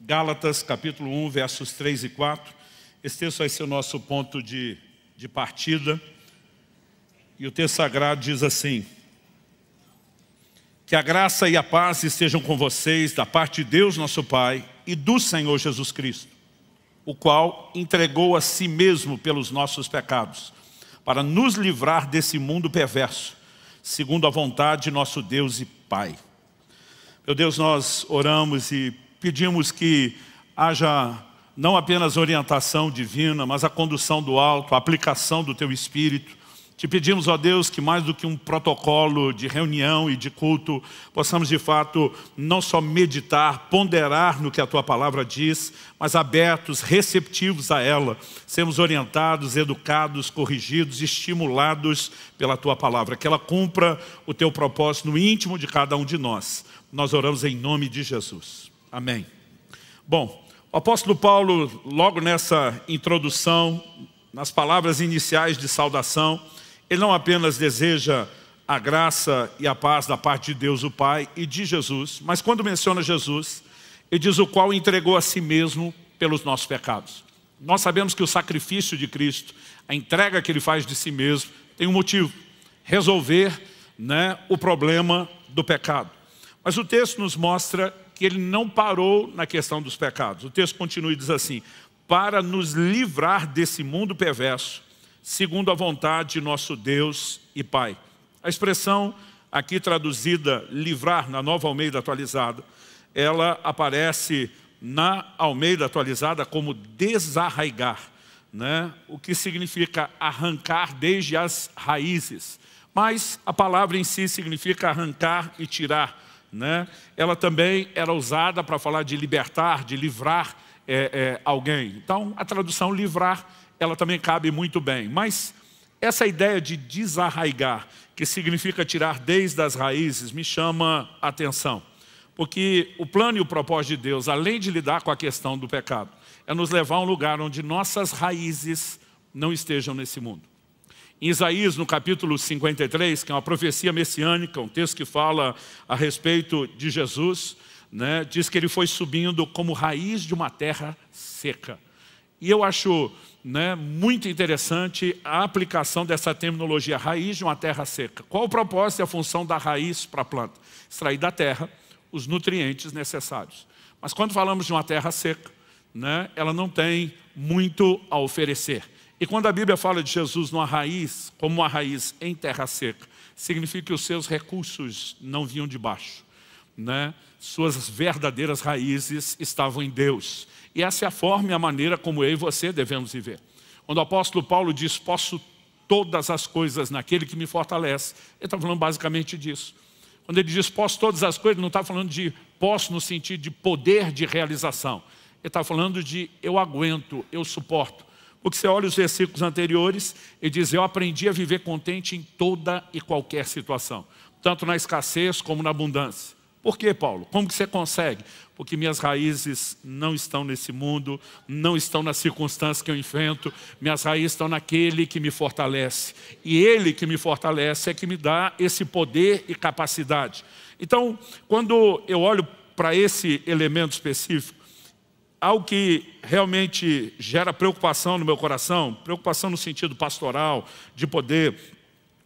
Gálatas, capítulo 1, versos 3 e 4. Esse texto vai ser o nosso ponto de partida. E o texto sagrado diz assim: que a graça e a paz estejam com vocês da parte de Deus nosso Pai e do Senhor Jesus Cristo, o qual entregou a si mesmo pelos nossos pecados, para nos livrar desse mundo perverso, segundo a vontade de nosso Deus e Pai. Meu Deus, nós oramos e pedimos que haja não apenas orientação divina, mas a condução do alto, a aplicação do Teu Espírito. Te pedimos, ó Deus, que mais do que um protocolo de reunião e de culto, possamos de fato não só meditar, ponderar no que a Tua Palavra diz, mas abertos, receptivos a ela, sermos orientados, educados, corrigidos, estimulados pela Tua Palavra, que ela cumpra o Teu propósito no íntimo de cada um de nós. Nós oramos em nome de Jesus. Amém. Bom, o apóstolo Paulo, logo nessa introdução, nas palavras iniciais de saudação, ele não apenas deseja a graça e a paz da parte de Deus o Pai e de Jesus, mas quando menciona Jesus, ele diz o qual entregou a si mesmo pelos nossos pecados. Nós sabemos que o sacrifício de Cristo, a entrega que Ele faz de si mesmo, tem um motivo: resolver o problema do pecado. Mas o texto nos mostra que Ele não parou na questão dos pecados. O texto continua e diz assim: para nos livrar desse mundo perverso, segundo a vontade de nosso Deus e Pai. A expressão aqui traduzida, livrar, na Nova Almeida Atualizada, ela aparece na Almeida Atualizada como desarraigar, o que significa arrancar desde as raízes. Mas a palavra em si significa arrancar e tirar. Ela também era usada para falar de libertar, de livrar alguém. Então, a tradução livrar, ela também cabe muito bem. Mas essa ideia de desarraigar, que significa tirar desde as raízes, me chama a atenção. Porque o plano e o propósito de Deus, além de lidar com a questão do pecado, é nos levar a um lugar onde nossas raízes não estejam nesse mundo. Em Isaías, no capítulo 53, que é uma profecia messiânica, um texto que fala a respeito de Jesus, diz que ele foi subindo como raiz de uma terra seca. E eu acho muito interessante a aplicação dessa terminologia, raiz de uma terra seca. Qual o propósito e a função da raiz para a planta? Extrair da terra os nutrientes necessários. Mas quando falamos de uma terra seca, ela não tem muito a oferecer. E quando a Bíblia fala de Jesus numa raiz, como uma raiz em terra seca, significa que os seus recursos não vinham de baixo. Suas verdadeiras raízes estavam em Deus. E essa é a forma e a maneira como eu e você devemos viver. Quando o apóstolo Paulo diz, posso todas as coisas naquele que me fortalece, ele está falando basicamente disso. Quando ele diz posso todas as coisas, não está falando de posso no sentido de poder de realização. Ele está falando de eu aguento, eu suporto. Porque você olha os versículos anteriores, ele diz, eu aprendi a viver contente em toda e qualquer situação, tanto na escassez como na abundância. Por quê, Paulo? Como que você consegue? Porque minhas raízes não estão nesse mundo, não estão nas circunstâncias que eu enfrento, minhas raízes estão naquele que me fortalece. E Ele que me fortalece é que me dá esse poder e capacidade. Então, quando eu olho para esse elemento específico, algo que realmente gera preocupação no meu coração, preocupação no sentido pastoral, de poder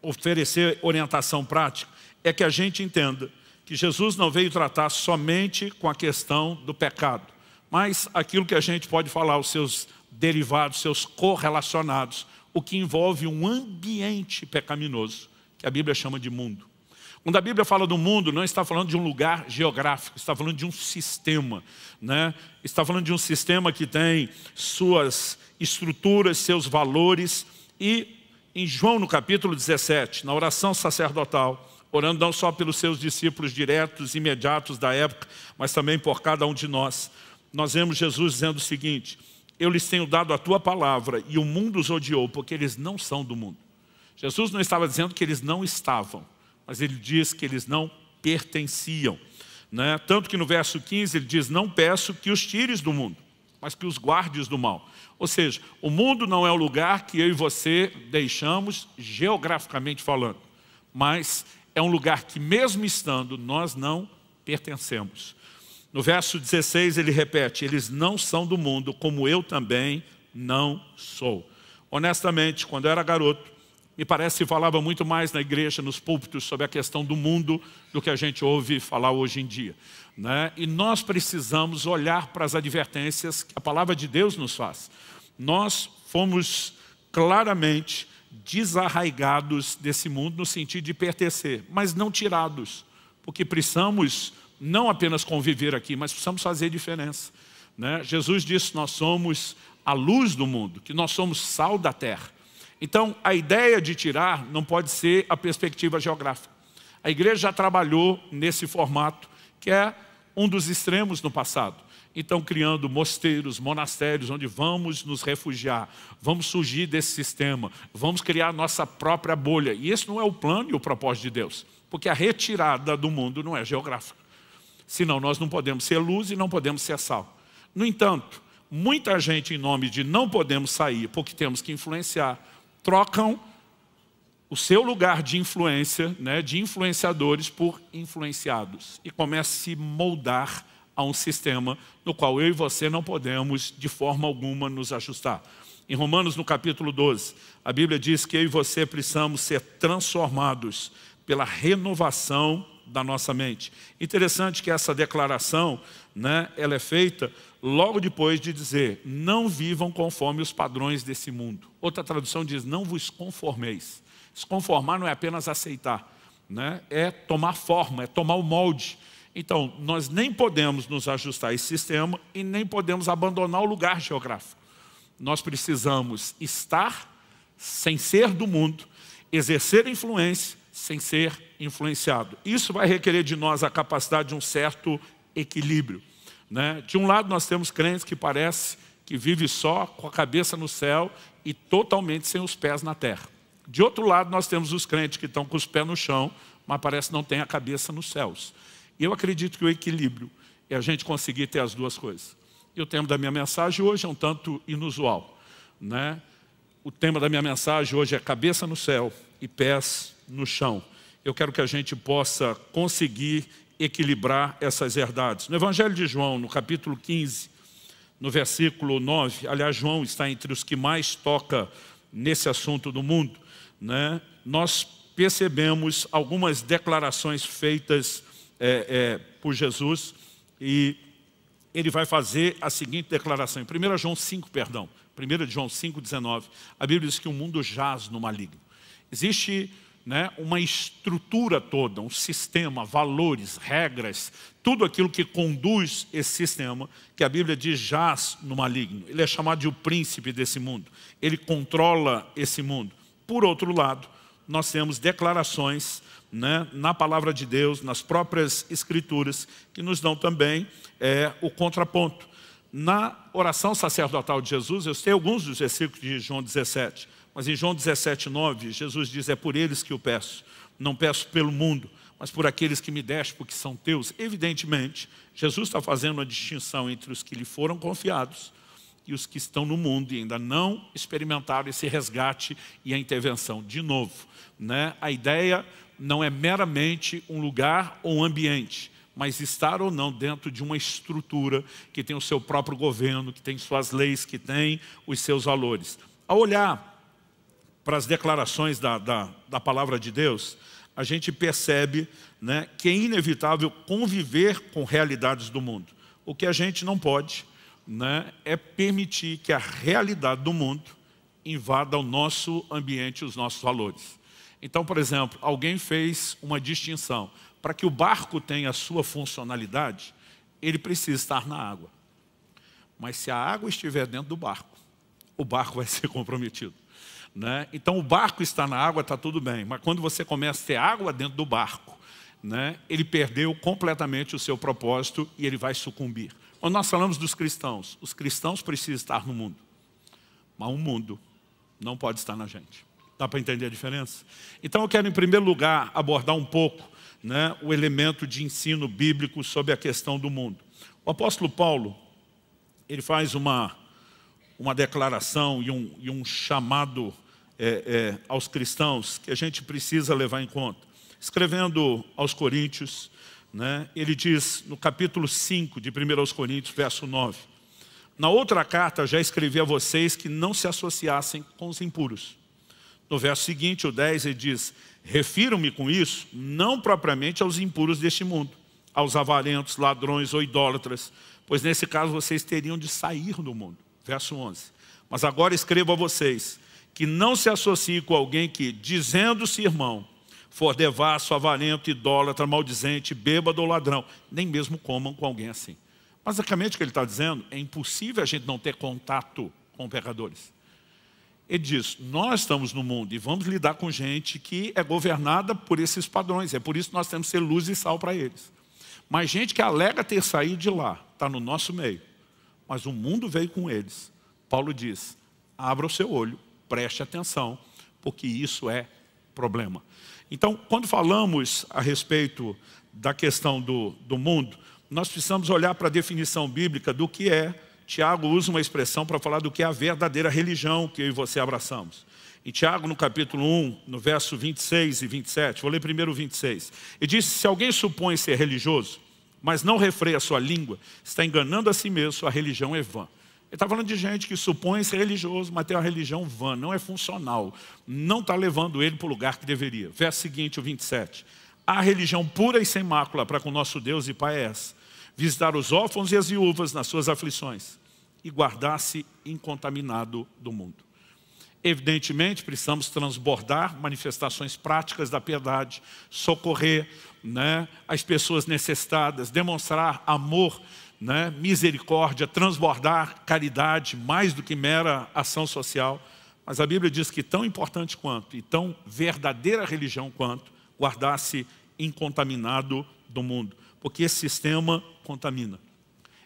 oferecer orientação prática, é que a gente entenda que Jesus não veio tratar somente com a questão do pecado, mas aquilo que a gente pode falar, os seus derivados, seus correlacionados, o que envolve um ambiente pecaminoso, que a Bíblia chama de mundo. Quando a Bíblia fala do mundo, não está falando de um lugar geográfico, está falando de um sistema. Está falando de um sistema que tem suas estruturas, seus valores. E em João, no capítulo 17, na oração sacerdotal, orando não só pelos seus discípulos diretos, imediatos da época, mas também por cada um de nós, nós vemos Jesus dizendo o seguinte, eu lhes tenho dado a tua palavra e o mundo os odiou, porque eles não são do mundo. Jesus não estava dizendo que eles não estavam, mas ele diz que eles não pertenciam. Tanto que no verso 15 ele diz, não peço que os tires do mundo, mas que os guardes do mal. Ou seja, o mundo não é o lugar que eu e você deixamos geograficamente falando, mas é um lugar que mesmo estando, nós não pertencemos. No verso 16 ele repete, eles não são do mundo, como eu também não sou. Honestamente, quando eu era garoto, me parece que falava muito mais na igreja, nos púlpitos, sobre a questão do mundo, do que a gente ouve falar hoje em dia, né? E nós precisamos olhar para as advertências que a palavra de Deus nos faz. Nós fomos claramente desarraigados desse mundo no sentido de pertencer, mas não tirados, porque precisamos não apenas conviver aqui, mas precisamos fazer diferença, né? Jesus disse que nós somos a luz do mundo, que nós somos sal da terra. Então, a ideia de tirar não pode ser a perspectiva geográfica. A igreja já trabalhou nesse formato, que é um dos extremos no passado. Então, criando mosteiros, monastérios, onde vamos nos refugiar, vamos surgir desse sistema, vamos criar nossa própria bolha. E esse não é o plano e o propósito de Deus, porque a retirada do mundo não é geográfica. Senão nós não podemos ser luz e não podemos ser sal. No entanto, muita gente, em nome de não podemos sair porque temos que influenciar, trocam o seu lugar de influência, né, de influenciadores por influenciados. E começa a se moldar a um sistema no qual eu e você não podemos, de forma alguma, nos ajustar. Em Romanos, no capítulo 12, a Bíblia diz que eu e você precisamos ser transformados pela renovação da nossa mente. Interessante que essa declaração, né, ela é feita logo depois de dizer, não vivam conforme os padrões desse mundo. Outra tradução diz, não vos conformeis. Se conformar não é apenas aceitar, né? É tomar forma, é tomar o molde. Então, nós nem podemos nos ajustar a esse sistema e nem podemos abandonar o lugar geográfico. Nós precisamos estar sem ser do mundo, exercer influência sem ser influenciado. Isso vai requerer de nós a capacidade de um certo equilíbrio, né? De um lado nós temos crentes que parece que vive só com a cabeça no céu e totalmente sem os pés na terra. De outro lado nós temos os crentes que estão com os pés no chão, mas parece que não tem a cabeça nos céus. E eu acredito que o equilíbrio é a gente conseguir ter as duas coisas. E o tema da minha mensagem hoje é um tanto inusual, né? O tema da minha mensagem hoje é cabeça no céu e pés no chão. Eu quero que a gente possa conseguir equilibrar essas verdades. No Evangelho de João, no capítulo 15, no versículo 9, aliás, João está entre os que mais toca nesse assunto do mundo, né? Nós percebemos algumas declarações feitas por Jesus, e ele vai fazer a seguinte declaração, em 1 João 5,19, a Bíblia diz que o mundo jaz no maligno. Existe, né, uma estrutura toda, um sistema, valores, regras, tudo aquilo que conduz esse sistema, que a Bíblia diz jaz no maligno. Ele é chamado de o príncipe desse mundo, ele controla esse mundo. Por outro lado, nós temos declarações, né, na palavra de Deus, nas próprias escrituras, que nos dão também o contraponto. Na oração sacerdotal de Jesus, eu sei alguns dos versículos de João 17, mas em João 17:9, Jesus diz, é por eles que eu peço, não peço pelo mundo, mas por aqueles que me deste, porque são teus. Evidentemente, Jesus está fazendo uma distinção entre os que lhe foram confiados e os que estão no mundo e ainda não experimentaram esse resgate e a intervenção. De novo, né, a ideia não é meramente um lugar ou um ambiente, mas estar ou não dentro de uma estrutura que tem o seu próprio governo, que tem suas leis, que tem os seus valores. Ao olhar para as declarações da palavra de Deus, a gente percebe, né, que é inevitável conviver com realidades do mundo. O que a gente não pode, né, é permitir que a realidade do mundo invada o nosso ambiente, os nossos valores. Então, por exemplo, alguém fez uma distinção. Para que o barco tenha a sua funcionalidade, ele precisa estar na água. Mas se a água estiver dentro do barco, o barco vai ser comprometido, né? Então o barco está na água, está tudo bem. Mas quando você começa a ter água dentro do barco, né, ele perdeu completamente o seu propósito e ele vai sucumbir. Quando nós falamos dos cristãos, os cristãos precisam estar no mundo. Mas o mundo não pode estar na gente. Dá para entender a diferença? Então eu quero, em primeiro lugar, abordar um pouco, né, o elemento de ensino bíblico sobre a questão do mundo. O apóstolo Paulo, ele faz uma declaração e um chamado aos cristãos que a gente precisa levar em conta. Escrevendo aos Coríntios, né? Ele diz no capítulo 5 de 1 Coríntios, verso 9: na outra carta já escrevi a vocês que não se associassem com os impuros. No verso seguinte, o 10, ele diz: refiro-me com isso não propriamente aos impuros deste mundo, aos avarentos, ladrões ou idólatras, pois nesse caso vocês teriam de sair do mundo. Verso 11: mas agora escrevo a vocês que não se associem com alguém que, dizendo-se irmão, for devasso, avarento, idólatra, maldizente, bêbado ou ladrão, nem mesmo comam com alguém assim. Basicamente o que ele está dizendo, é impossível a gente não ter contato com pecadores. Ele diz, nós estamos no mundo e vamos lidar com gente que é governada por esses padrões. É por isso que nós temos que ser luz e sal para eles. Mas gente que alega ter saído de lá, está no nosso meio. Mas o mundo veio com eles. Paulo diz, abra o seu olho, preste atenção, porque isso é problema. Então, quando falamos a respeito da questão do mundo, nós precisamos olhar para a definição bíblica do que é. Tiago usa uma expressão para falar do que é a verdadeira religião que eu e você abraçamos. Em Tiago, no capítulo 1, no verso 26 e 27, vou ler primeiro o 26. Ele diz, se alguém supõe ser religioso, mas não refreia a sua língua, está enganando a si mesmo, sua religião é vã. Ele está falando de gente que supõe ser religioso, mas tem uma religião vã, não é funcional. Não está levando ele para o lugar que deveria. Verso seguinte, o 27. A religião pura e sem mácula para com o nosso Deus e Pai é essa: visitar os órfãos e as viúvas nas suas aflições e guardar-se incontaminado do mundo. Evidentemente, precisamos transbordar manifestações práticas da piedade, socorrer, né, as pessoas necessitadas, demonstrar amor, né, misericórdia, transbordar caridade, mais do que mera ação social. Mas a Bíblia diz que tão importante quanto, e tão verdadeira religião quanto, guardar-se incontaminado do mundo, porque esse sistema contamina.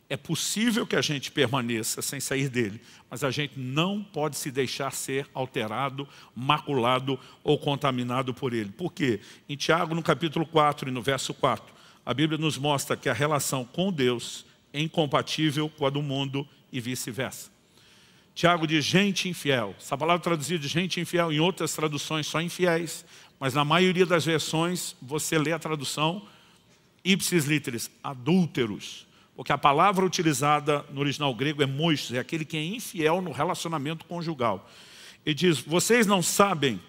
É possível que a gente permaneça sem sair dele, mas a gente não pode se deixar ser alterado, maculado ou contaminado por ele. Por quê? Em Tiago, no capítulo 4 e no verso 4, a Bíblia nos mostra que a relação com Deus é incompatível com a do mundo e vice-versa. Tiago diz gente infiel. Essa palavra traduzida de gente infiel, em outras traduções só infiéis, mas na maioria das versões você lê a tradução ipsis literis, adúlteros. Porque a palavra utilizada no original grego é moixos, é aquele que é infiel no relacionamento conjugal. Ele diz, vocês não sabem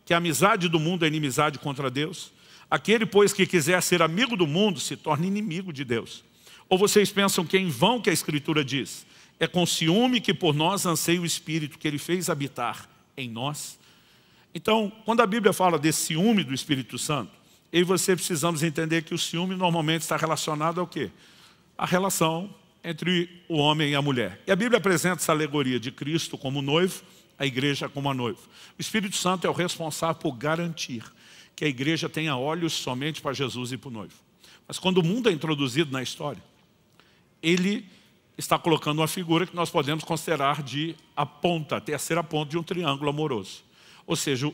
que a amizade do mundo é inimizade contra Deus? Aquele, pois, que quiser ser amigo do mundo, se torna inimigo de Deus. Ou vocês pensam que é em vão que a Escritura diz, é com ciúme que por nós anseia o Espírito que Ele fez habitar em nós? Então, quando a Bíblia fala desse ciúme do Espírito Santo, eu e você precisamos entender que o ciúme normalmente está relacionado ao quê? A relação entre o homem e a mulher. E a Bíblia apresenta essa alegoria de Cristo como noivo, a igreja como a noiva. O Espírito Santo é o responsável por garantir que a igreja tenha olhos somente para Jesus e para o noivo. Mas quando o mundo é introduzido na história, ele está colocando uma figura que nós podemos considerar de a ponta, a terceira ponta de um triângulo amoroso. Ou seja,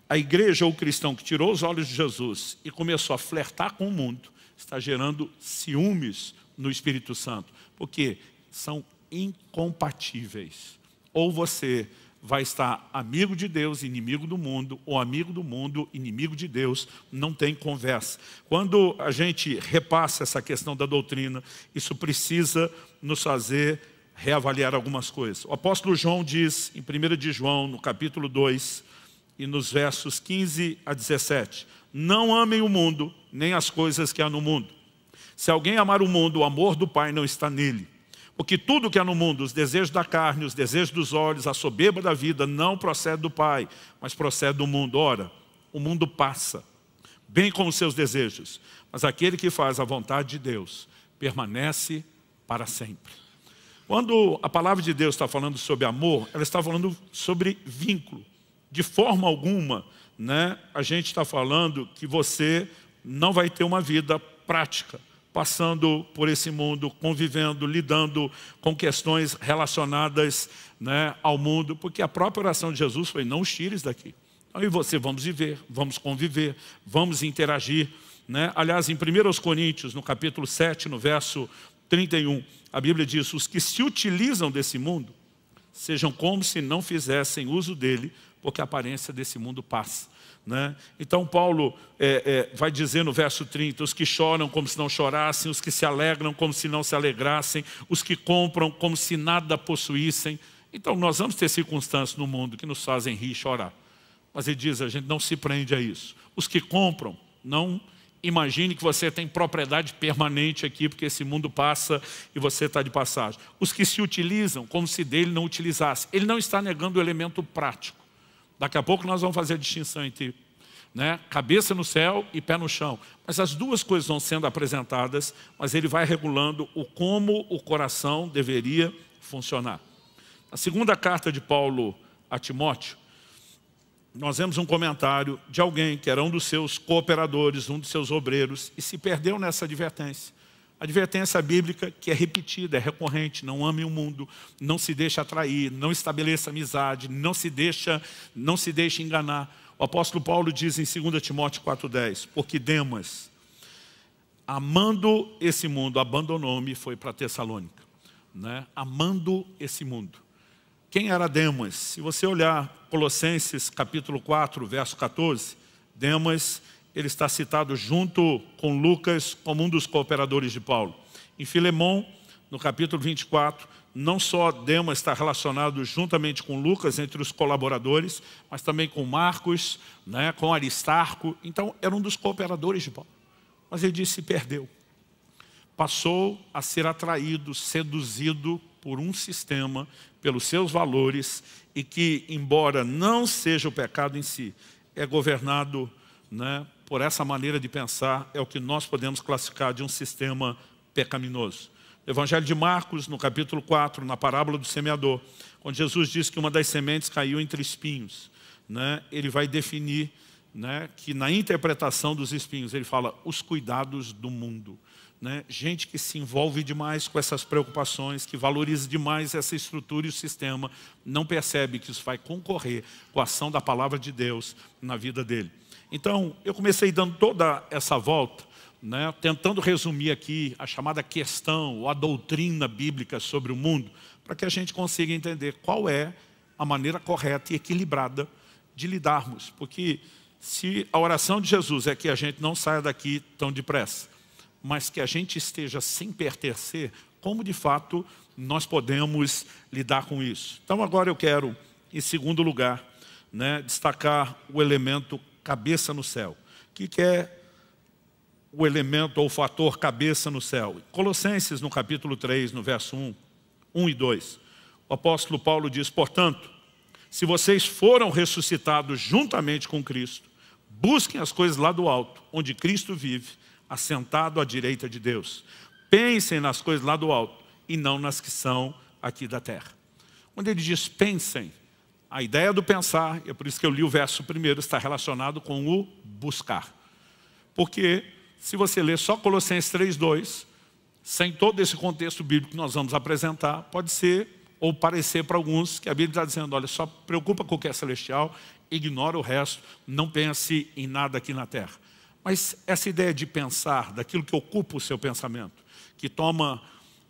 a igreja ou o cristão que tirou os olhos de Jesus e começou a flertar com o mundo, está gerando ciúmes no Espírito Santo, porque são incompatíveis. Ou você vai estar amigo de Deus, inimigo do mundo, ou amigo do mundo, inimigo de Deus, não tem conversa. Quando a gente repassa essa questão da doutrina, isso precisa nos fazer reavaliar algumas coisas. O apóstolo João diz, em 1 de João, no capítulo 2, e nos versos 15 a 17, não amem o mundo, nem as coisas que há no mundo. Se alguém amar o mundo, o amor do Pai não está nele. Porque tudo que há no mundo, os desejos da carne, os desejos dos olhos, a soberba da vida, não procede do Pai, mas procede do mundo. Ora, o mundo passa, bem como os seus desejos, mas aquele que faz a vontade de Deus permanece para sempre. Quando a palavra de Deus está falando sobre amor, ela está falando sobre vínculo. De forma alguma, né, a gente está falando que você não vai ter uma vida prática, passando por esse mundo, convivendo, lidando com questões relacionadas, né, ao mundo, porque a própria oração de Jesus foi, não os tires daqui. Então, eu e você vamos viver, vamos conviver, vamos interagir, né? Aliás, em 1 Coríntios, no capítulo 7, no verso 31, a Bíblia diz, os que se utilizam desse mundo, sejam como se não fizessem uso dele, porque a aparência desse mundo passa. né? Então Paulo vai dizer no verso 30, os que choram como se não chorassem, os que se alegram como se não se alegrassem, os que compram como se nada possuíssem. Então nós vamos ter circunstâncias no mundo que nos fazem rir e chorar. Mas ele diz, a gente não se prende a isso. Os que compram, não imagine que você tem propriedade permanente aqui, porque esse mundo passa e você está de passagem. Os que se utilizam como se dele não utilizasse. Ele não está negando o elemento prático. Daqui a pouco nós vamos fazer a distinção entre, né, cabeça no céu e pé no chão. Mas as duas coisas vão sendo apresentadas, mas ele vai regulando como o coração deveria funcionar. Na segunda carta de Paulo a Timóteo, nós vemos um comentário de alguém que era um dos seus cooperadores, um dos seus obreiros, e se perdeu nessa advertência. Advertência bíblica que é repetida, é recorrente: não ame o mundo, não se deixe atrair, não estabeleça amizade, não se deixe enganar. O apóstolo Paulo diz em 2 Timóteo 4,10, porque Demas, amando esse mundo, abandonou-me e foi para Tessalônica, né? Amando esse mundo. Quem era Demas? Se você olhar Colossenses capítulo 4, verso 14, Demas, ele está citado junto com Lucas como um dos cooperadores de Paulo. Em Filemão, no capítulo 24, não só Demas está relacionado juntamente com Lucas entre os colaboradores, mas também com Marcos, né, com Aristarco. Então, era um dos cooperadores de Paulo. Mas ele disse, se perdeu. Passou a ser atraído, seduzido por um sistema, pelos seus valores, e que, embora não seja o pecado em si, é governado, né, por essa maneira de pensar, é o que nós podemos classificar de um sistema pecaminoso. No Evangelho de Marcos, no capítulo 4, na parábola do semeador, onde Jesus diz que uma das sementes caiu entre espinhos, né, ele vai definir, né, que na interpretação dos espinhos, ele fala os cuidados do mundo. Né? Gente que se envolve demais com essas preocupações, que valoriza demais essa estrutura e o sistema, não percebe que isso vai concorrer com a ação da palavra de Deus na vida dele. Então, eu comecei dando toda essa volta, né, tentando resumir aqui a chamada questão ou a doutrina bíblica sobre o mundo, para que a gente consiga entender qual é a maneira correta e equilibrada de lidarmos. Porque se a oração de Jesus é que a gente não saia daqui tão depressa, mas que a gente esteja sem pertencer, como de fato nós podemos lidar com isso? Então agora eu quero, em segundo lugar, né, destacar o elemento cabeça no céu. O que é o elemento ou o fator cabeça no céu? Colossenses, no capítulo 3, no verso 1 e 2, o apóstolo Paulo diz, portanto, se vocês foram ressuscitados juntamente com Cristo, busquem as coisas lá do alto, onde Cristo vive, assentado à direita de Deus. Pensem nas coisas lá do alto e não nas que são aqui da terra. Quando ele diz pensem, a ideia do pensar, é por isso que eu li o verso primeiro, está relacionado com o buscar. Porque se você ler só Colossenses 3:2, sem todo esse contexto bíblico que nós vamos apresentar, pode ser ou parecer para alguns que a Bíblia está dizendo, olha, só preocupa com o que é celestial, ignora o resto, não pense em nada aqui na terra. Mas essa ideia de pensar, daquilo que ocupa o seu pensamento, que toma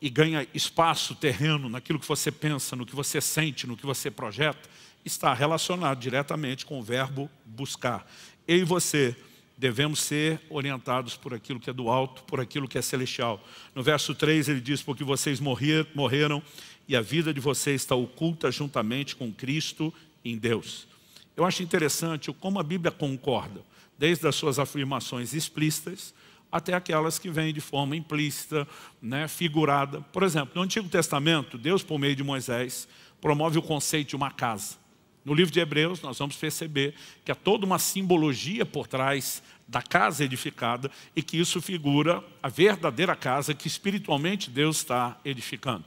e ganha espaço, terreno, naquilo que você pensa, no que você sente, no que você projeta, está relacionado diretamente com o verbo buscar. Eu e você devemos ser orientados por aquilo que é do alto, por aquilo que é celestial. No verso 3 ele diz, porque vocês morreram e a vida de vocês está oculta juntamente com Cristo em Deus. Eu acho interessante como a Bíblia concorda, desde as suas afirmações explícitas até aquelas que vêm de forma implícita, né, figurada. Por exemplo, no Antigo Testamento, Deus, por meio de Moisés, promove o conceito de uma casa. No livro de Hebreus, nós vamos perceber que há toda uma simbologia por trás da casa edificada e que isso figura a verdadeira casa que espiritualmente Deus está edificando.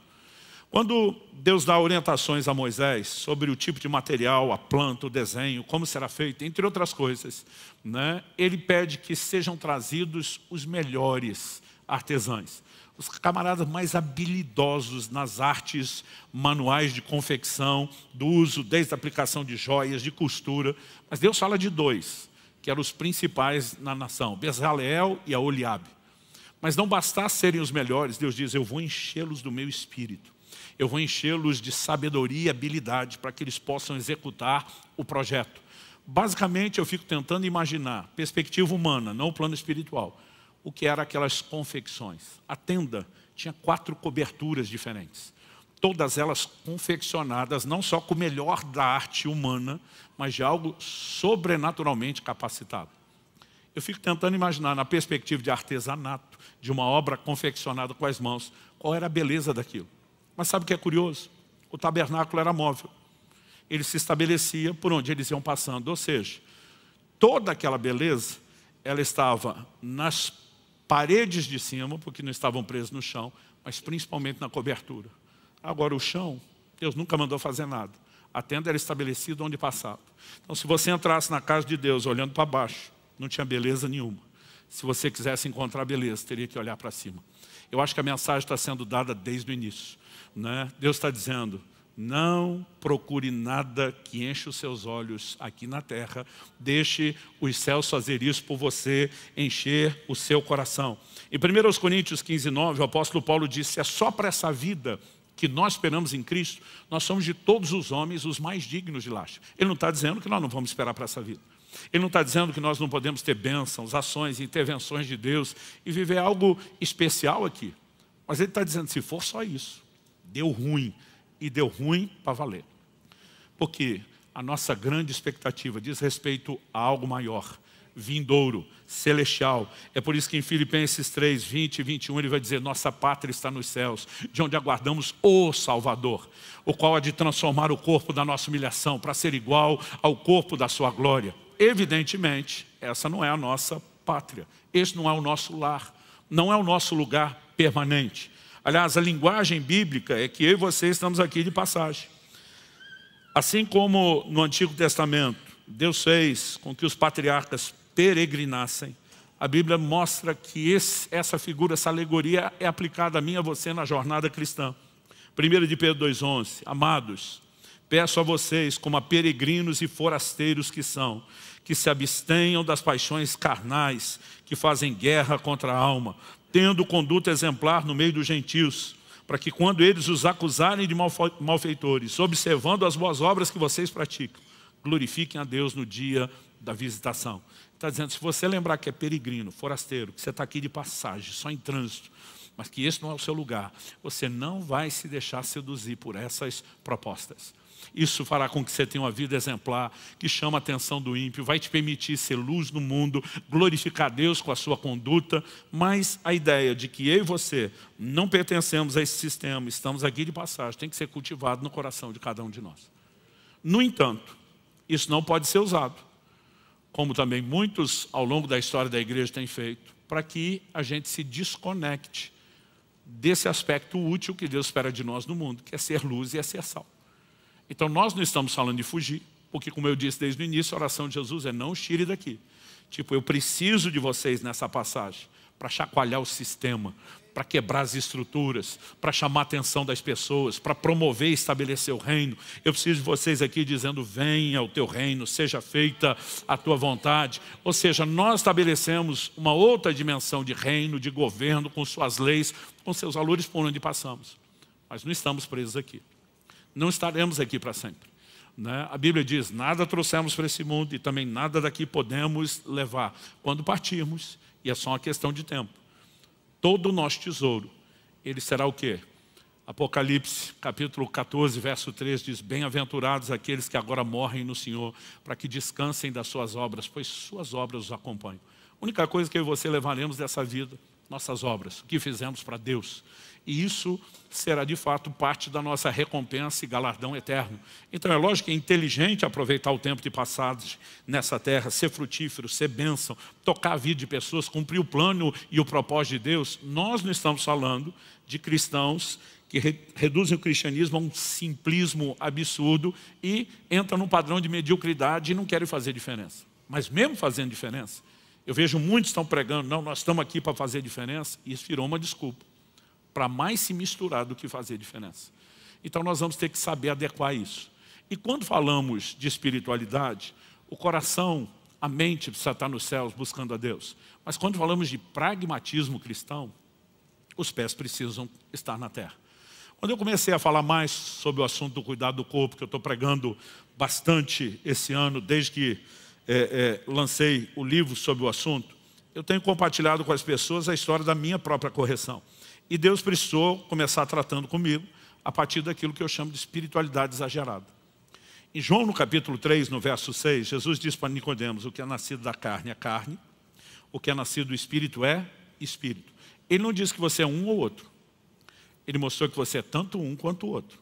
Quando Deus dá orientações a Moisés sobre o tipo de material, a planta, o desenho, como será feito, entre outras coisas, né, ele pede que sejam trazidos os melhores artesãos, os camaradas mais habilidosos nas artes manuais de confecção, do uso, desde a aplicação de joias, de costura. Mas Deus fala de dois, que eram os principais na nação, Bezaleel e Aholiabe. Mas não bastasse serem os melhores, Deus diz, eu vou enchê-los do meu espírito. Eu vou enchê-los de sabedoria e habilidade para que eles possam executar o projeto. Basicamente, eu fico tentando imaginar, perspectiva humana, não o plano espiritual, o que eram aquelas confecções. A tenda tinha 4 coberturas diferentes. Todas elas confeccionadas não só com o melhor da arte humana, mas de algo sobrenaturalmente capacitado. Eu fico tentando imaginar, na perspectiva de artesanato, de uma obra confeccionada com as mãos, qual era a beleza daquilo. Mas sabe o que é curioso? O tabernáculo era móvel. Ele se estabelecia por onde eles iam passando. Ou seja, toda aquela beleza, ela estava nas paredes de cima, porque não estavam presos no chão, mas principalmente na cobertura. Agora, o chão, Deus nunca mandou fazer nada. A tenda era estabelecida onde passava. Então, se você entrasse na casa de Deus olhando para baixo, não tinha beleza nenhuma. Se você quisesse encontrar beleza, teria que olhar para cima. Eu acho que a mensagem está sendo dada desde o início, né? Deus está dizendo, não procure nada que enche os seus olhos aqui na terra. Deixe os céus fazer isso por você, encher o seu coração. Em 1 Coríntios 15:9, o apóstolo Paulo disse, é só para essa vida que nós esperamos em Cristo, nós somos de todos os homens os mais dignos de lástima. Ele não está dizendo que nós não vamos esperar para essa vida. Ele não está dizendo que nós não podemos ter bênçãos, ações, intervenções de Deus e viver algo especial aqui. Mas ele está dizendo, se for só isso, deu ruim. E deu ruim para valer. Porque a nossa grande expectativa diz respeito a algo maior, vindouro, celestial. É por isso que em Filipenses 3, 20 e 21 ele vai dizer, nossa pátria está nos céus, de onde aguardamos o Salvador, o qual há de transformar o corpo da nossa humilhação para ser igual ao corpo da sua glória. Evidentemente, essa não é a nossa pátria. Esse não é o nosso lar. Não é o nosso lugar permanente. Aliás, a linguagem bíblica é que eu e você estamos aqui de passagem. Assim como no Antigo Testamento, Deus fez com que os patriarcas peregrinassem, a Bíblia mostra que essa figura, essa alegoria é aplicada a mim e a você na jornada cristã. 1 de Pedro 2,11, amados, peço a vocês, como a peregrinos e forasteiros que são, que se abstenham das paixões carnais, que fazem guerra contra a alma, tendo conduta exemplar no meio dos gentios, para que quando eles os acusarem de malfeitores, observando as boas obras que vocês praticam, glorifiquem a Deus no dia da visitação. Está dizendo, se você lembrar que é peregrino, forasteiro, que você está aqui de passagem, só em trânsito, mas que esse não é o seu lugar, você não vai se deixar seduzir por essas propostas. Isso fará com que você tenha uma vida exemplar, que chama a atenção do ímpio, vai te permitir ser luz no mundo, glorificar Deus com a sua conduta, mas a ideia de que eu e você não pertencemos a esse sistema, estamos aqui de passagem, tem que ser cultivado no coração de cada um de nós. No entanto, isso não pode ser usado, como também muitos ao longo da história da igreja têm feito, para que a gente se desconecte desse aspecto útil que Deus espera de nós no mundo, que é ser luz e é ser sal. Então nós não estamos falando de fugir, porque como eu disse desde o início, a oração de Jesus é não os tire daqui. Tipo, eu preciso de vocês nessa passagem para chacoalhar o sistema, para quebrar as estruturas, para chamar a atenção das pessoas, para promover e estabelecer o reino. Eu preciso de vocês aqui dizendo, venha o teu reino, seja feita a tua vontade. Ou seja, nós estabelecemos uma outra dimensão de reino, de governo, com suas leis, com seus valores por onde passamos. Mas não estamos presos aqui. Não estaremos aqui para sempre, né? A Bíblia diz, nada trouxemos para esse mundo e também nada daqui podemos levar. Quando partirmos, e é só uma questão de tempo, todo o nosso tesouro, ele será o quê? Apocalipse, capítulo 14, verso 3, diz, bem-aventurados aqueles que agora morrem no Senhor, para que descansem das suas obras, pois suas obras os acompanham. A única coisa que eu e você levaremos dessa vida, nossas obras, o que fizemos para Deus. E isso será de fato parte da nossa recompensa e galardão eterno. Então é lógico que é inteligente aproveitar o tempo de passagem nessa terra, ser frutífero, ser bênção, tocar a vida de pessoas, cumprir o plano e o propósito de Deus. Nós não estamos falando de cristãos que reduzem o cristianismo a um simplismo absurdo e entram num padrão de mediocridade e não querem fazer diferença. Mas mesmo fazendo diferença, eu vejo muitos estão pregando, não, nós estamos aqui para fazer diferença, e isso virou uma desculpa para mais se misturar do que fazer diferença. Então nós vamos ter que saber adequar isso. E quando falamos de espiritualidade, o coração, a mente precisa estar nos céus buscando a Deus. Mas quando falamos de pragmatismo cristão, os pés precisam estar na terra. Quando eu comecei a falar mais sobre o assunto do cuidado do corpo, que eu estou pregando bastante esse ano, desde que lancei o livro sobre o assunto, eu tenho compartilhado com as pessoas a história da minha própria correção. E Deus precisou começar tratando comigo a partir daquilo que eu chamo de espiritualidade exagerada. Em João, no capítulo 3, no verso 6, Jesus diz para Nicodemos: o que é nascido da carne é carne, o que é nascido do Espírito é Espírito. Ele não diz que você é um ou outro. Ele mostrou que você é tanto um quanto o outro.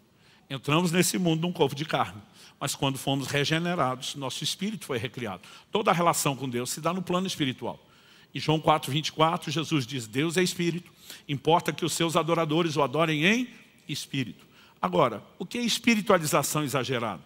Entramos nesse mundo num corpo de carne, mas quando fomos regenerados, nosso espírito foi recriado. Toda a relação com Deus se dá no plano espiritual. Em João 4, 24, Jesus diz: Deus é espírito, importa que os seus adoradores o adorem em espírito. Agora, o que é espiritualização exagerada?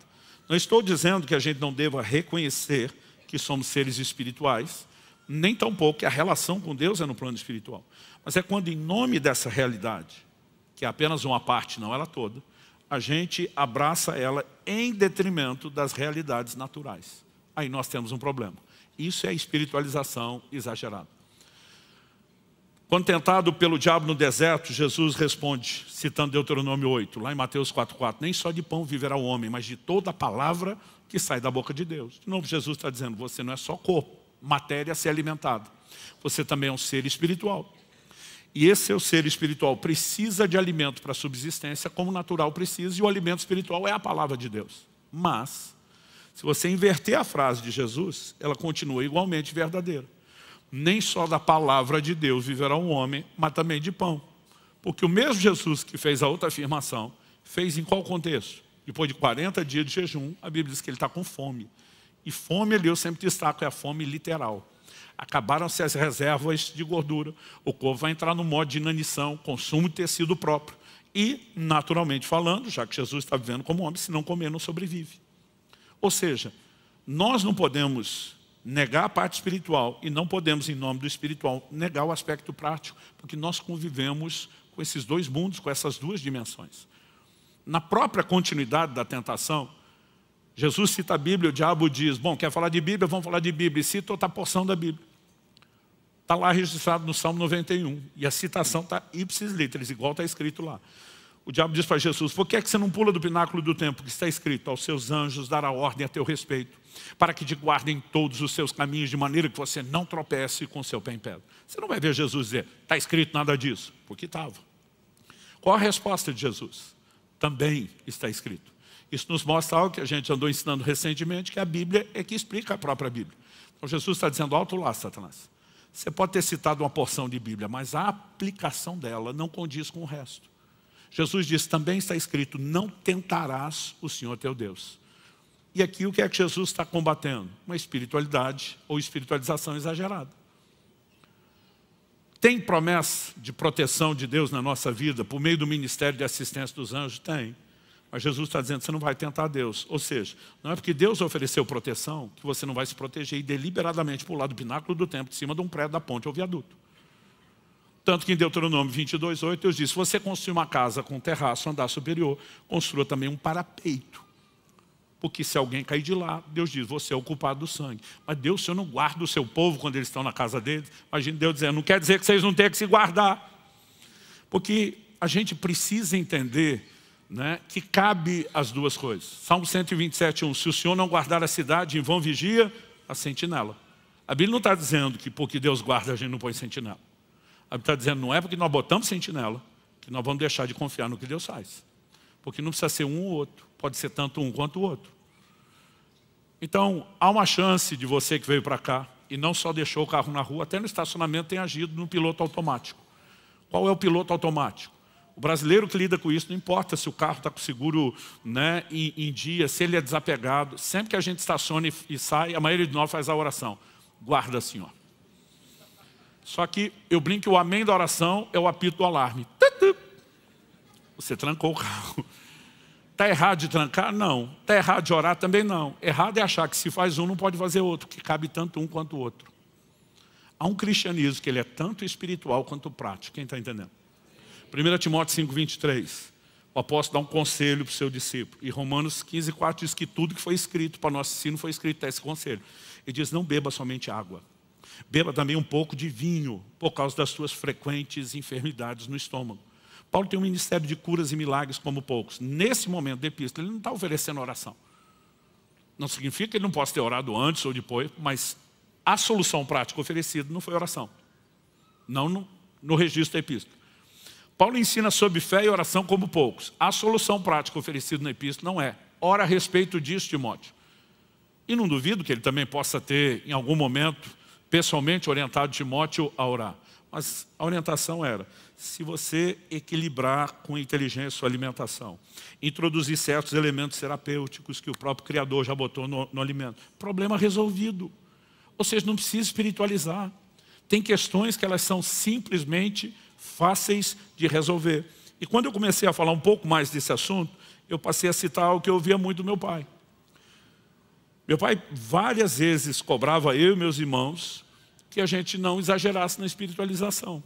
Não estou dizendo que a gente não deva reconhecer que somos seres espirituais, nem tampouco que a relação com Deus é no plano espiritual. Mas é quando, em nome dessa realidade, que é apenas uma parte, não ela toda, a gente abraça ela em detrimento das realidades naturais. Aí nós temos um problema. Isso é espiritualização exagerada. Quando tentado pelo diabo no deserto, Jesus responde, citando Deuteronômio 8, lá em Mateus 4,4, nem só de pão viverá o homem, mas de toda a palavra que sai da boca de Deus. De novo, Jesus está dizendo, você não é só corpo, matéria a ser alimentada. Você também é um ser espiritual. E esse seu ser espiritual precisa de alimento para a subsistência, como o natural precisa, e o alimento espiritual é a palavra de Deus. Mas, se você inverter a frase de Jesus, ela continua igualmente verdadeira. Nem só da palavra de Deus viverá um homem, mas também de pão. Porque o mesmo Jesus que fez a outra afirmação, fez em qual contexto? Depois de 40 dias de jejum, a Bíblia diz que ele está com fome. E fome ali eu sempre destaco, é a fome literal. Acabaram-se as reservas de gordura, o corpo vai entrar no modo de inanição, consumo de tecido próprio. E, naturalmente falando, já que Jesus está vivendo como homem, se não comer não sobrevive. Ou seja, nós não podemos negar a parte espiritual e não podemos, em nome do espiritual, negar o aspecto prático, porque nós convivemos com esses dois mundos, com essas duas dimensões. Na própria continuidade da tentação, Jesus cita a Bíblia, o diabo diz, bom, quer falar de Bíblia? Vamos falar de Bíblia. E cita outra porção da Bíblia. Está lá registrado no Salmo 91. E a citação está ipsis literis, igual está escrito lá. O diabo diz para Jesus, por que você não pula do pináculo do templo? Que está escrito, aos seus anjos dará ordem a teu respeito, para que te guardem todos os seus caminhos, de maneira que você não tropece com seu pé em pedra. Você não vai ver Jesus dizer, está escrito nada disso, porque estava. Qual a resposta de Jesus? Também está escrito. Isso nos mostra algo que a gente andou ensinando recentemente, que a Bíblia é que explica a própria Bíblia. Então Jesus está dizendo, alto lá, Satanás. Você pode ter citado uma porção de Bíblia, mas a aplicação dela não condiz com o resto. Jesus diz, também está escrito, não tentarás o Senhor teu Deus. E aqui o que é que Jesus está combatendo? Uma espiritualidade ou espiritualização exagerada. Tem promessa de proteção de Deus na nossa vida, por meio do ministério de assistência dos anjos? Tem. Mas Jesus está dizendo, você não vai tentar Deus. Ou seja, não é porque Deus ofereceu proteção que você não vai se proteger e deliberadamente pular do pináculo do templo, de cima de um prédio da ponte ou viaduto. Tanto que em Deuteronômio 22:8, Deus diz, se você construir uma casa com terraço, andar superior, construa também um parapeito. Porque se alguém cair de lá, Deus diz, você é o culpado do sangue. Mas Deus, o Senhor não guarda o seu povo quando eles estão na casa deles. Imagina Deus dizendo, não quer dizer que vocês não têm que se guardar. Porque a gente precisa entender, né, que cabe as duas coisas. Salmo 127:1, se o Senhor não guardar a cidade, em vão vigia a sentinela. A Bíblia não está dizendo que porque Deus guarda a gente não põe sentinela. A Bíblia está dizendo, não é porque nós botamos sentinela que nós vamos deixar de confiar no que Deus faz. Porque não precisa ser um ou outro, pode ser tanto um quanto o outro. Então, há uma chance de você que veio para cá e não só deixou o carro na rua, até no estacionamento tem agido no piloto automático. Qual é o piloto automático? O brasileiro que lida com isso, não importa se o carro está com seguro, né, em dia, se ele é desapegado, sempre que a gente estaciona e sai, a maioria de nós faz a oração. Guarda, Senhor. Só que eu brinco que o amém da oração é o apito do alarme. Você trancou o carro. Está errado de trancar? Não. Está errado de orar? Também não. Errado é achar que se faz um, não pode fazer outro, que cabe tanto um quanto o outro. Há um cristianismo que ele é tanto espiritual quanto prático. Quem está entendendo? 1 Timóteo 5:23. O apóstolo dá um conselho para o seu discípulo. E Romanos 15:4 diz que tudo que foi escrito para nosso ensino foi escrito a esse conselho. Ele diz, não beba somente água. Beba também um pouco de vinho, por causa das suas frequentes enfermidades no estômago. Paulo tem um ministério de curas e milagres como poucos. Nesse momento da epístola, ele não está oferecendo oração. Não significa que ele não possa ter orado antes ou depois, mas a solução prática oferecida não foi oração. Não no registro da epístola. Paulo ensina sobre fé e oração como poucos. A solução prática oferecida na epístola não é: ora a respeito disso, Timóteo. E não duvido que ele também possa ter, em algum momento, pessoalmente orientado Timóteo a orar. Mas a orientação era: se você equilibrar com inteligência sua alimentação, introduzir certos elementos terapêuticos que o próprio Criador já botou no alimento, problema resolvido. Ou seja, não precisa espiritualizar. Tem questões que elas são simplesmente fáceis de resolver. E quando eu comecei a falar um pouco mais desse assunto, eu passei a citar algo que eu ouvia muito do meu pai. Meu pai várias vezes cobrava eu e meus irmãos que a gente não exagerasse na espiritualização.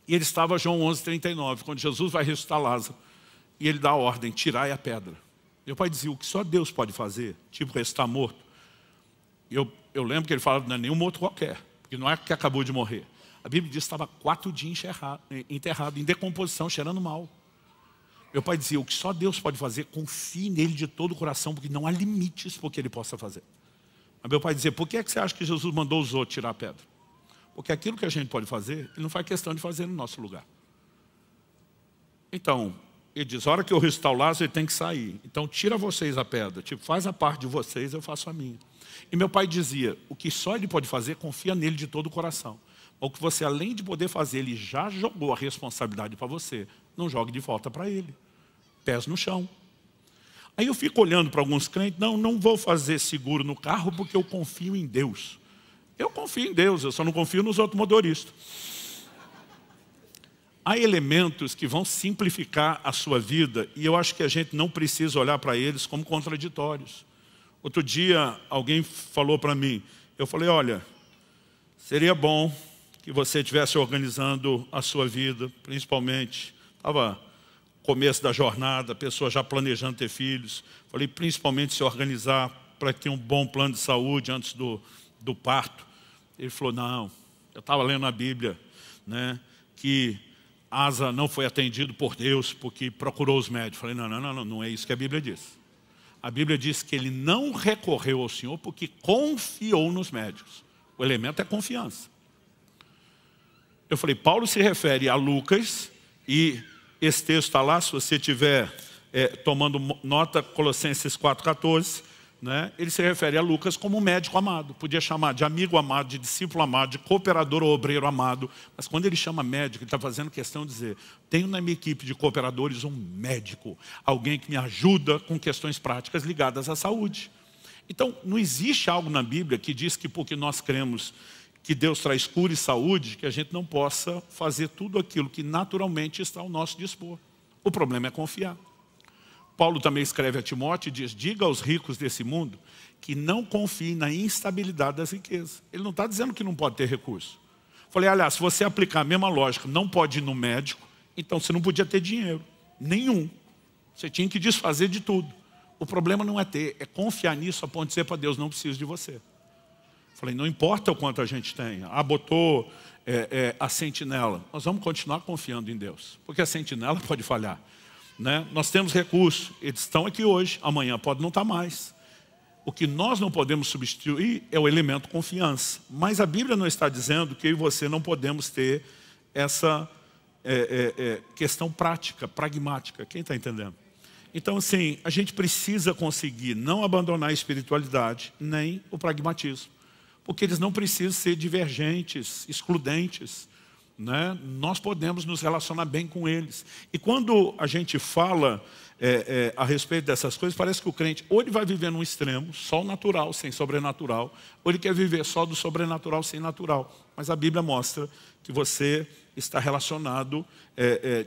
E ele estava João 11:39, quando Jesus vai ressuscitar Lázaro. E ele dá a ordem: tirai a pedra. Meu pai dizia: o que só Deus pode fazer, tipo ressuscitar morto. E eu lembro que ele falava: não é nenhum morto qualquer, porque não é que acabou de morrer. A Bíblia diz que estava 4 dias enterrado, em decomposição, cheirando mal. Meu pai dizia: o que só Deus pode fazer, confie nele de todo o coração, porque não há limites para o que ele possa fazer. Mas meu pai dizia: por que é que você acha que Jesus mandou os outros tirar a pedra? Porque aquilo que a gente pode fazer, ele não faz questão de fazer no nosso lugar. Então, ele diz: a hora que eu ressuscitar o Lázaro, ele tem que sair. Então, tira vocês a pedra. Tipo, faz a parte de vocês, eu faço a minha. E meu pai dizia: o que só ele pode fazer, confia nele de todo o coração. O que você, além de poder fazer, ele já jogou a responsabilidade para você, não jogue de volta para ele. Pés no chão. Aí eu fico olhando para alguns crentes: não vou fazer seguro no carro porque eu confio em Deus. Eu confio em Deus, eu só não confio nos outros motoristas. Há elementos que vão simplificar a sua vida e eu acho que a gente não precisa olhar para eles como contraditórios. Outro dia alguém falou para mim, eu falei: olha, seria bom que você estivesse organizando a sua vida, principalmente, estava começo da jornada, a pessoa já planejando ter filhos. Falei: principalmente se organizar para ter um bom plano de saúde antes do parto. Ele falou: não, eu estava lendo na Bíblia, né, que Asa não foi atendido por Deus porque procurou os médicos. Falei: não é isso que a Bíblia diz. A Bíblia diz que ele não recorreu ao Senhor porque confiou nos médicos. O elemento é confiança. Eu falei: Paulo se refere a Lucas, e esse texto está lá, se você estiver tomando nota, Colossenses 4,14, né? Ele se refere a Lucas como um médico amado. Podia chamar de amigo amado, de discípulo amado, de cooperador ou obreiro amado. Mas quando ele chama médico, ele está fazendo questão de dizer: tenho na minha equipe de cooperadores um médico, alguém que me ajuda com questões práticas ligadas à saúde. Então, não existe algo na Bíblia que diz que porque nós cremos que Deus traz cura e saúde, que a gente não possa fazer tudo aquilo que naturalmente está ao nosso dispor. O problema é confiar. Paulo também escreve a Timóteo e diz: diga aos ricos desse mundo que não confiem na instabilidade das riquezas. Ele não está dizendo que não pode ter recurso. Falei: aliás, se você aplicar a mesma lógica, não pode ir no médico, então você não podia ter dinheiro, nenhum. Você tinha que desfazer de tudo. O problema não é ter, é confiar nisso a ponto de dizer para Deus: não preciso de você. Falei: não importa o quanto a gente tem. Botou a sentinela. Nós vamos continuar confiando em Deus, porque a sentinela pode falhar. Né? Nós temos recursos, eles estão aqui hoje, amanhã pode não estar mais. O que nós não podemos substituir é o elemento confiança. Mas a Bíblia não está dizendo que eu e você não podemos ter essa questão prática, pragmática. Quem está entendendo? Então, assim, a gente precisa conseguir não abandonar a espiritualidade, nem o pragmatismo. Porque eles não precisam ser divergentes, excludentes. Né? Nós podemos nos relacionar bem com eles. E quando a gente fala a respeito dessas coisas, parece que o crente ou ele vai viver num extremo, só o natural sem sobrenatural, ou ele quer viver só do sobrenatural sem natural. Mas a Bíblia mostra que você está relacionado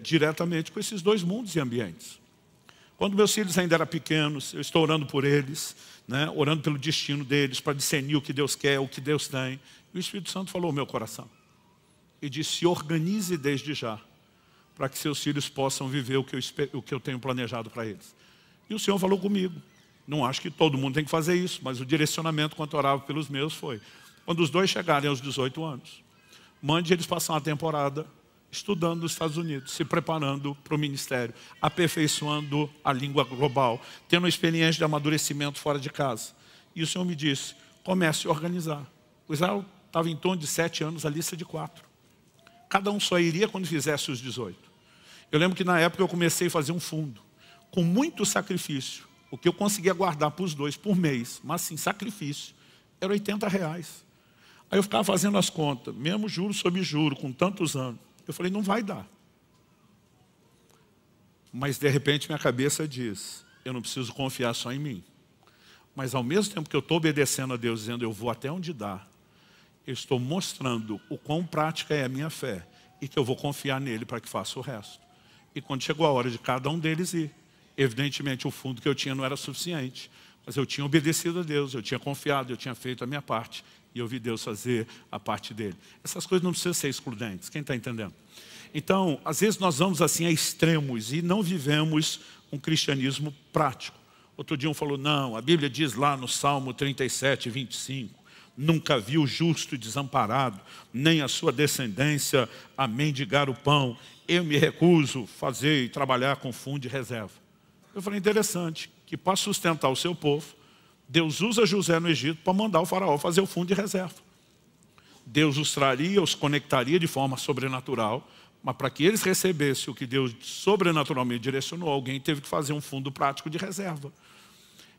diretamente com esses dois mundos e ambientes. Quando meus filhos ainda eram pequenos, eu estou orando por eles, né? Orando pelo destino deles, para discernir o que Deus quer, o que Deus tem. E o Espírito Santo falou ao meu coração. E disse: se organize desde já, para que seus filhos possam viver o que eu tenho planejado para eles. E o Senhor falou comigo: não acho que todo mundo tem que fazer isso, mas o direcionamento quando orava pelos meus foi: quando os dois chegarem aos 18 anos, mande eles passar uma temporada estudando nos Estados Unidos, se preparando para o ministério, aperfeiçoando a língua global, tendo uma experiência de amadurecimento fora de casa. E o Senhor me disse, comece a organizar. O Israel estava em torno de 7 anos, a lista de 4. Cada um só iria quando fizesse os 18. Eu lembro que na época eu comecei a fazer um fundo, com muito sacrifício. O que eu conseguia guardar para os 2 por mês, mas sim, sacrifício, era R$80. Aí eu ficava fazendo as contas, mesmo juro sobre juro, com tantos anos. Eu falei, não vai dar. Mas de repente minha cabeça diz, eu não preciso confiar só em mim. Mas ao mesmo tempo que eu estou obedecendo a Deus, dizendo eu vou até onde dá, eu estou mostrando o quão prática é a minha fé e que eu vou confiar nele para que faça o resto. E quando chegou a hora de cada um deles ir, evidentemente o fundo que eu tinha não era suficiente, mas eu tinha obedecido a Deus, eu tinha confiado, eu tinha feito a minha parte e eu vi Deus fazer a parte dele. Essas coisas não precisam ser excludentes, quem está entendendo? Então, às vezes nós vamos assim a extremos e não vivemos um cristianismo prático. Outro dia um falou, não, a Bíblia diz lá no Salmo 37, 25, nunca vi o justo desamparado, nem a sua descendência a mendigar o pão. Eu me recuso a fazer e trabalhar com fundo de reserva. Eu falei, interessante, que para sustentar o seu povo, Deus usa José no Egito para mandar o faraó fazer o fundo de reserva. Deus os traria, os conectaria de forma sobrenatural, mas para que eles recebessem o que Deus sobrenaturalmente direcionou, alguém teve que fazer um fundo prático de reserva.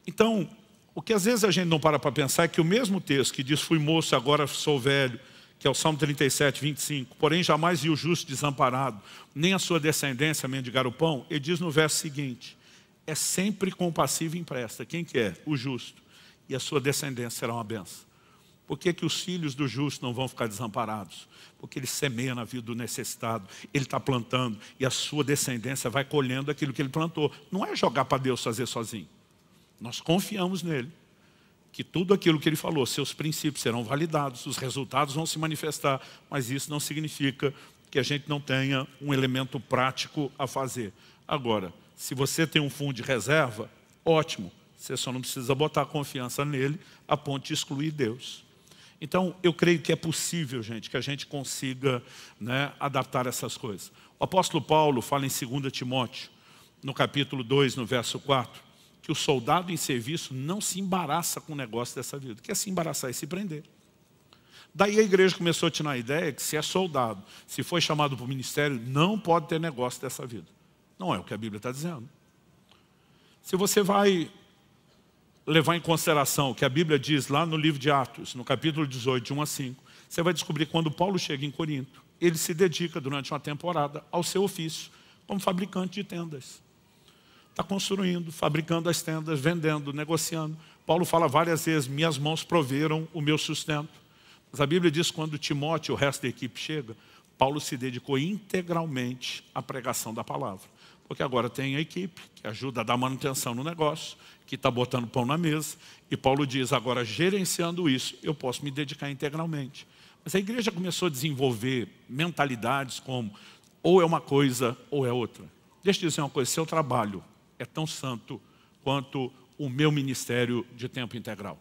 Então, o que às vezes a gente não para pensar é que o mesmo texto que diz, fui moço, agora sou velho, que é o Salmo 37, 25, porém jamais vi o justo desamparado, nem a sua descendência mendigar o pão, ele diz no verso seguinte, é sempre compassivo e empresta. Quem que é? O justo. E a sua descendência será uma benção. Por que que os filhos do justo não vão ficar desamparados? Porque ele semeia na vida do necessitado, ele está plantando e a sua descendência vai colhendo aquilo que ele plantou. Não é jogar para Deus fazer sozinho. Nós confiamos nele, que tudo aquilo que ele falou, seus princípios serão validados, os resultados vão se manifestar, mas isso não significa que a gente não tenha um elemento prático a fazer. Agora, se você tem um fundo de reserva, ótimo, você só não precisa botar confiança nele a ponto de excluir Deus. Então, eu creio que é possível, gente, que a gente consiga, né, adaptar essas coisas. O apóstolo Paulo fala em 2 Timóteo, no capítulo 2, no verso 4, que o soldado em serviço não se embaraça com o negócio dessa vida. Que é se embaraçar e se prender. Daí a igreja começou a tirar a ideia que se é soldado, se foi chamado para o ministério, não pode ter negócio dessa vida. Não é o que a Bíblia está dizendo. Se você vai levar em consideração o que a Bíblia diz lá no livro de Atos, no capítulo 18, de 1 a 5, você vai descobrir que quando Paulo chega em Corinto, ele se dedica durante uma temporada ao seu ofício como fabricante de tendas. Está construindo, fabricando as tendas, vendendo, negociando. Paulo fala várias vezes, minhas mãos proveram o meu sustento. Mas a Bíblia diz que quando Timóteo e o resto da equipe chega, Paulo se dedicou integralmente à pregação da palavra. Porque agora tem a equipe que ajuda a dar manutenção no negócio, que está botando pão na mesa. E Paulo diz, agora gerenciando isso, eu posso me dedicar integralmente. Mas a igreja começou a desenvolver mentalidades como, ou é uma coisa ou é outra. Deixa eu dizer uma coisa, seu trabalho é tão santo quanto o meu ministério de tempo integral.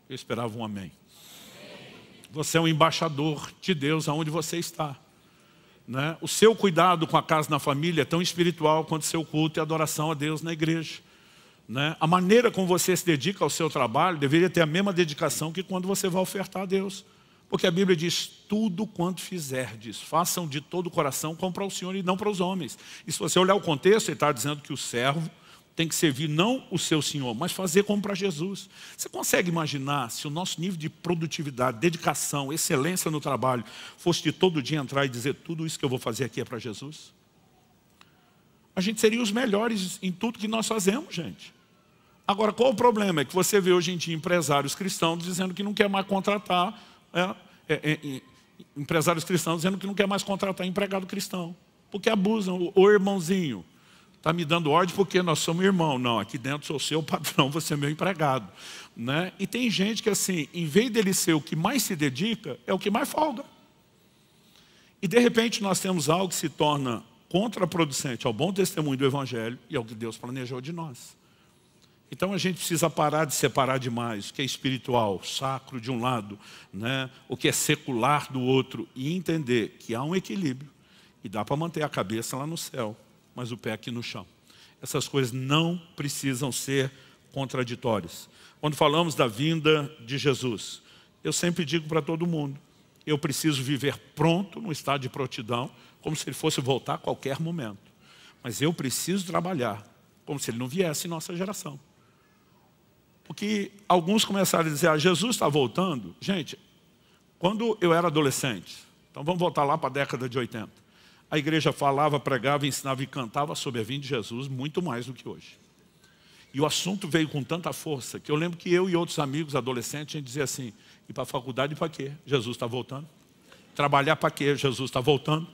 Eu esperava um amém. Você é um embaixador de Deus aonde você está. Né? O seu cuidado com a casa na família é tão espiritual quanto o seu culto e adoração a Deus na igreja. Né? A maneira como você se dedica ao seu trabalho deveria ter a mesma dedicação que quando você vai ofertar a Deus. Porque a Bíblia diz, tudo quanto fizerdes, façam de todo o coração como para o Senhor e não para os homens. E se você olhar o contexto, ele está dizendo que o servo tem que servir não o seu Senhor, mas fazer como para Jesus. Você consegue imaginar se o nosso nível de produtividade, dedicação, excelência no trabalho fosse de todo dia entrar e dizer tudo isso que eu vou fazer aqui é para Jesus? A gente seria os melhores em tudo que nós fazemos, gente. Agora, qual o problema? É que você vê hoje em dia empresários cristãos dizendo que não quer mais contratar, empresários cristãos dizendo que não quer mais contratar empregado cristão, porque abusam. O irmãozinho está me dando ordem porque nós somos irmãos. Não, aqui dentro sou seu patrão, você é meu empregado. Né? E tem gente que assim, em vez dele ser o que mais se dedica, é o que mais folga. E de repente nós temos algo que se torna contraproducente ao bom testemunho do Evangelho e ao que Deus planejou de nós. Então a gente precisa parar de separar demais o que é espiritual, sacro de um lado, né? O que é secular do outro, e entender que há um equilíbrio. E dá para manter a cabeça lá no céu, mas o pé aqui no chão. Essas coisas não precisam ser contraditórias. Quando falamos da vinda de Jesus, eu sempre digo para todo mundo, eu preciso viver pronto, no estado de prontidão, como se ele fosse voltar a qualquer momento. Mas eu preciso trabalhar, como se ele não viesse em nossa geração. Porque alguns começaram a dizer, Jesus está voltando. Gente, quando eu era adolescente, então vamos voltar lá para a década de 80, a igreja falava, pregava, ensinava e cantava sobre a vinda de Jesus muito mais do que hoje. E o assunto veio com tanta força, que eu lembro que eu e outros amigos adolescentes, a gente dizia assim, ir para a faculdade para quê? Jesus está voltando. Trabalhar para quê? Jesus está voltando.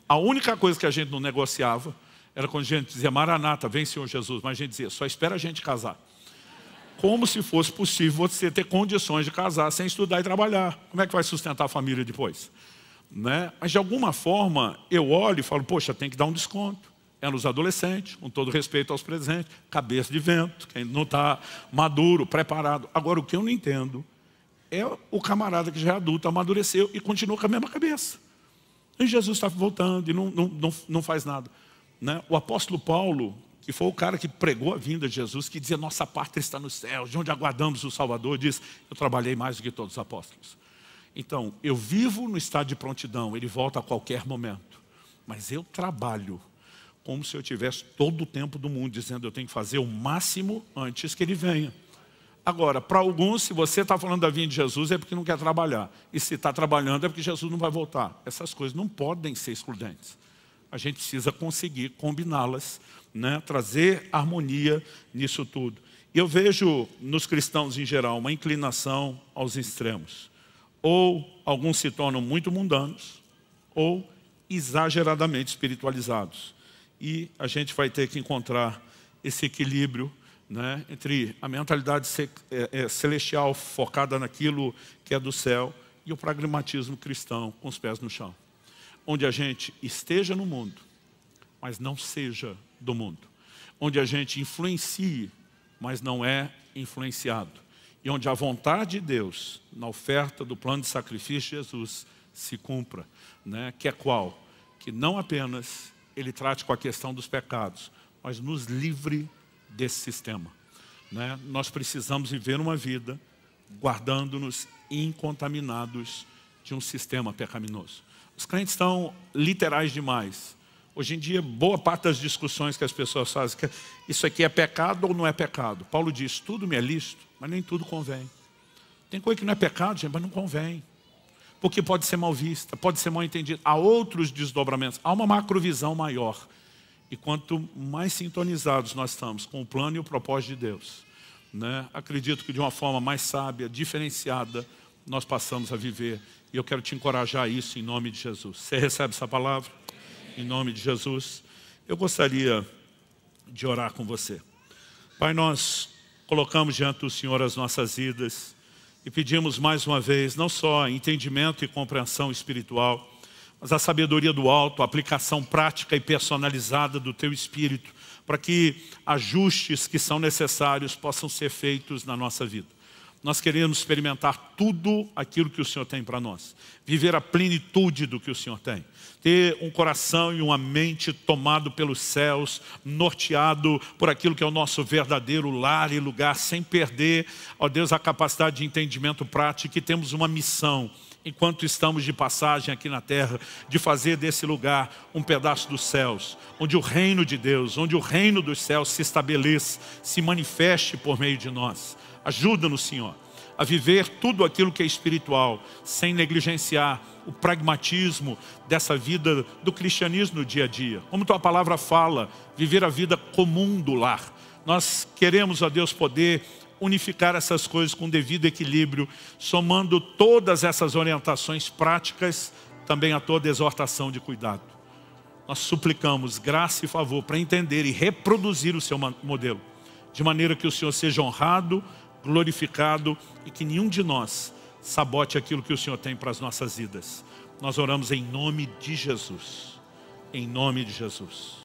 A única coisa que a gente não negociava era quando a gente dizia, Maranata, vem Senhor Jesus. Mas a gente dizia, só espera a gente casar. Como se fosse possível você ter condições de casar sem estudar e trabalhar. Como é que vai sustentar a família depois? Né? Mas de alguma forma eu olho e falo, poxa, tem que dar um desconto. É nos adolescentes, com todo respeito aos presentes, cabeça de vento, quem não está maduro, preparado. Agora, o que eu não entendo é o camarada que já é adulto, amadureceu e continua com a mesma cabeça. E Jesus está voltando e não faz nada. Né? O apóstolo Paulo, que foi o cara que pregou a vinda de Jesus, que dizia, nossa pátria está no céu, de onde aguardamos o Salvador, diz, eu trabalhei mais do que todos os apóstolos. Então, eu vivo no estado de prontidão, ele volta a qualquer momento. Mas eu trabalho como se eu tivesse todo o tempo do mundo, dizendo, eu tenho que fazer o máximo antes que ele venha. Agora, para alguns, se você está falando da vinda de Jesus, é porque não quer trabalhar. E se está trabalhando, é porque Jesus não vai voltar. Essas coisas não podem ser excludentes. A gente precisa conseguir combiná-las, né? Trazer harmonia nisso tudo. E eu vejo nos cristãos em geral uma inclinação aos extremos. Ou alguns se tornam muito mundanos, ou exageradamente espiritualizados. E a gente vai ter que encontrar esse equilíbrio, né, entre a mentalidade celestial focada naquilo que é do céu e o pragmatismo cristão com os pés no chão. Onde a gente esteja no mundo, mas não seja do mundo. Onde a gente influencie, mas não é influenciado. E onde a vontade de Deus, na oferta do plano de sacrifício de Jesus, se cumpra. Né? Que é qual? Que não apenas ele trate com a questão dos pecados, mas nos livre desse sistema. Né? Nós precisamos viver uma vida guardando-nos incontaminados de um sistema pecaminoso. Os crentes estão literais demais. Hoje em dia, boa parte das discussões que as pessoas fazem, que isso aqui é pecado ou não é pecado. Paulo diz, tudo me é lícito, mas nem tudo convém. Tem coisa que não é pecado, gente, mas não convém. Porque pode ser mal vista, pode ser mal entendida. Há outros desdobramentos, há uma macrovisão maior. E quanto mais sintonizados nós estamos com o plano e o propósito de Deus, né, acredito que de uma forma mais sábia, diferenciada, nós passamos a viver. E eu quero te encorajar a isso em nome de Jesus. Você recebe essa palavra? Em nome de Jesus. Eu gostaria de orar com você. Pai, nós colocamos diante do Senhor as nossas vidas e pedimos mais uma vez, não só entendimento e compreensão espiritual, mas a sabedoria do alto, a aplicação prática e personalizada do Teu Espírito, para que ajustes que são necessários possam ser feitos na nossa vida. Nós queremos experimentar tudo aquilo que o Senhor tem para nós. Viver a plenitude do que o Senhor tem. Ter um coração e uma mente tomado pelos céus, norteado por aquilo que é o nosso verdadeiro lar e lugar, sem perder, ó Deus, a capacidade de entendimento prático, que temos uma missão, enquanto estamos de passagem aqui na terra, de fazer desse lugar um pedaço dos céus, onde o reino de Deus, onde o reino dos céus se estabeleça, se manifeste por meio de nós. Ajuda-nos, Senhor, a viver tudo aquilo que é espiritual, sem negligenciar o pragmatismo dessa vida do cristianismo no dia a dia. Como Tua palavra fala, viver a vida comum do lar. Nós queremos, ó Deus, poder unificar essas coisas com devido equilíbrio, somando todas essas orientações práticas, também a toda exortação de cuidado. Nós suplicamos graça e favor para entender e reproduzir o Seu modelo, de maneira que o Senhor seja honrado, glorificado e que nenhum de nós sabote aquilo que o Senhor tem para as nossas vidas. Nós oramos em nome de Jesus. Em nome de Jesus.